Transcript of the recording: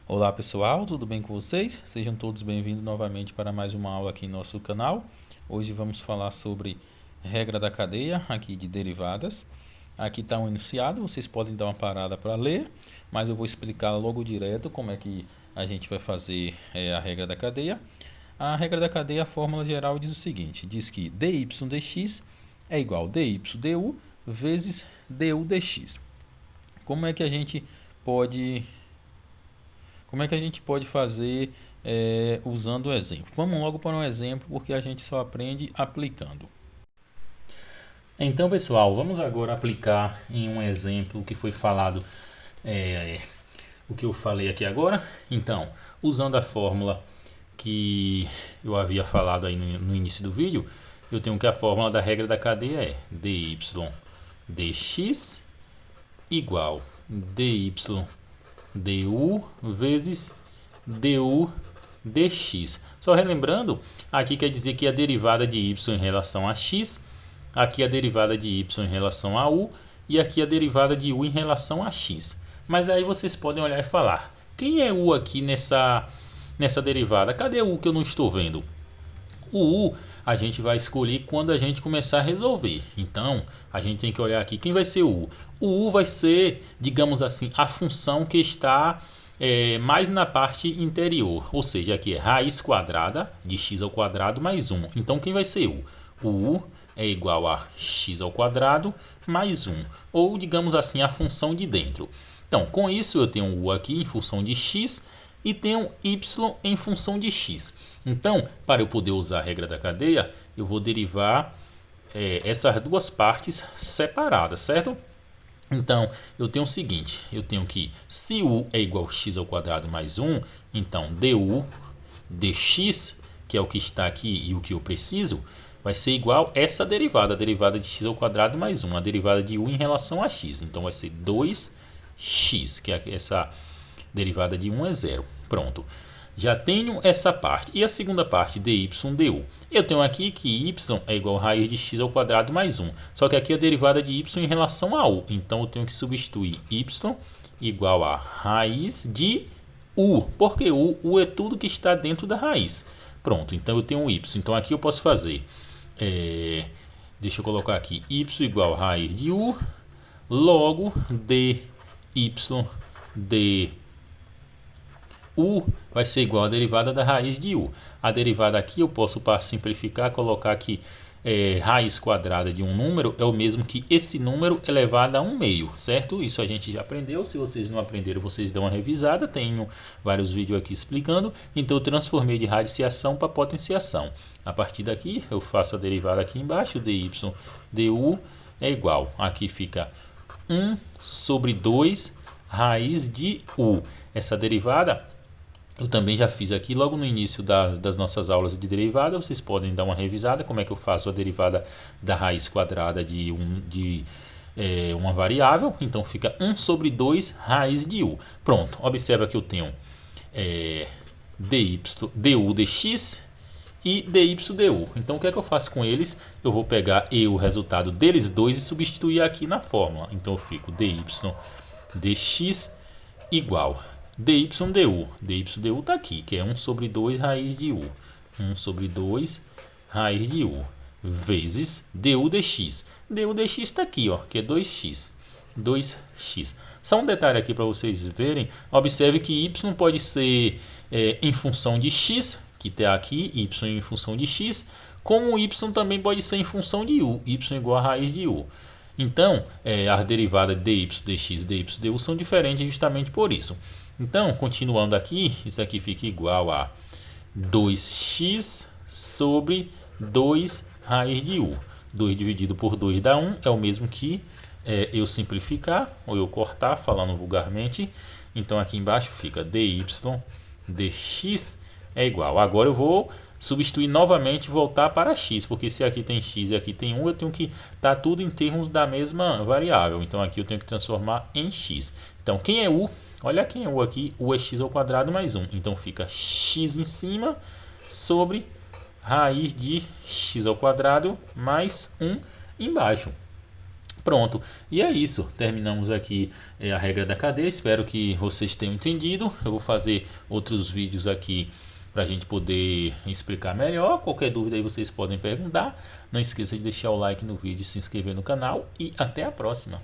Olá pessoal, tudo bem com vocês? Sejam todos bem-vindos novamente para mais uma aula aqui em nosso canal. Hoje vamos falar sobre regra da cadeia aqui de derivadas. Aqui está um enunciado, vocês podem dar uma parada para ler, mas eu vou explicar logo direto como é que a gente vai fazer a regra da cadeia. A regra da cadeia, a fórmula geral diz o seguinte, diz que dy dx é igual a dy du vezes du dx. Como é que a gente pode fazer usando o exemplo? Vamos logo para um exemplo, porque a gente só aprende aplicando. Então, pessoal, vamos agora aplicar em um exemplo que foi falado, o que eu falei aqui agora. Então, usando a fórmula que eu havia falado aí no início do vídeo, eu tenho que a fórmula da regra da cadeia é dy dx igual dy du vezes du dx. Só relembrando, aqui quer dizer que a derivada de y em relação a x, aqui a derivada de y em relação a u e aqui a derivada de u em relação a x. Mas aí vocês podem olhar e falar, quem é u aqui nessa derivada? Cadê o u que eu não estou vendo? O u a gente vai escolher quando a gente começar a resolver. Então, a gente tem que olhar aqui quem vai ser o u. O u vai ser, digamos assim, a função que está mais na parte interior. Ou seja, aqui é raiz quadrada de x ao quadrado mais 1. Então, quem vai ser u? O u é igual a x ao quadrado mais 1. Ou, digamos assim, a função de dentro. Então, com isso, eu tenho u aqui em função de x e tenho y em função de x. Então, para eu poder usar a regra da cadeia, eu vou derivar essas duas partes separadas, certo? Então, eu tenho o seguinte, eu tenho que se u é igual a x ao quadrado mais 1, então du dx, que é o que está aqui e o que eu preciso, vai ser igual a essa derivada, a derivada de x ao quadrado mais 1, a derivada de u em relação a x. Então, vai ser 2x, que é essa derivada de 1 é zero. Pronto. Já tenho essa parte. E a segunda parte, dy du. Eu tenho aqui que y é igual a raiz de x ao quadrado mais 1. Só que aqui é a derivada de y em relação a u. Então eu tenho que substituir y igual a raiz de u. Porque u é tudo que está dentro da raiz. Pronto, então eu tenho um y. Então aqui eu posso fazer... deixa eu colocar aqui. Y igual a raiz de u. Logo dy de u vai ser igual à derivada da raiz de u. A derivada aqui eu posso, para simplificar, colocar que raiz quadrada de um número é o mesmo que esse número elevado a 1 meio, certo? Isso a gente já aprendeu. Se vocês não aprenderam, vocês dão uma revisada. Tenho vários vídeos aqui explicando. Então eu transformei de radiciação para potenciação. A partir daqui eu faço a derivada aqui embaixo, dy du é igual. Aqui fica 1 sobre 2 raiz de u. Essa derivada eu também já fiz aqui logo no início das nossas aulas de derivada. Vocês podem dar uma revisada como é que eu faço a derivada da raiz quadrada de uma variável. Então fica 1 sobre 2 raiz de u. Pronto, observa que eu tenho du dx e dy du. Então o que é que eu faço com eles? Eu vou pegar o resultado deles dois e substituir aqui na fórmula. Então eu fico dy dx igual dy du. Dy du está aqui, que é 1 sobre 2 raiz de u. 1 sobre 2 raiz de u. Vezes du dx. Du dx está aqui, ó, que é 2x. 2x. Só um detalhe aqui para vocês verem. Observe que y pode ser em função de x, que está aqui, y em função de x, como y também pode ser em função de u, y igual a raiz de u. Então, as derivadas dy dx e dy du são diferentes justamente por isso. Então, continuando aqui, isso aqui fica igual a 2x sobre 2 raiz de u. 2 dividido por 2 dá 1, é o mesmo que eu simplificar, ou eu cortar, falando vulgarmente. Então, aqui embaixo fica dy dx é igual. Agora eu vou substituir novamente e voltar para x, porque se aqui tem x e aqui tem 1, eu tenho que dar tudo em termos da mesma variável. Então aqui eu tenho que transformar em x. Então quem é u? Olha quem é u aqui, u é x ao quadrado mais 1. Então fica x em cima sobre raiz de x ao quadrado mais 1 embaixo. Pronto, e é isso, terminamos aqui a regra da cadeia, espero que vocês tenham entendido. Eu vou fazer outros vídeos aqui para a gente poder explicar melhor. Qualquer dúvida aí vocês podem perguntar. Não esqueça de deixar o like no vídeo, se inscrever no canal e até a próxima.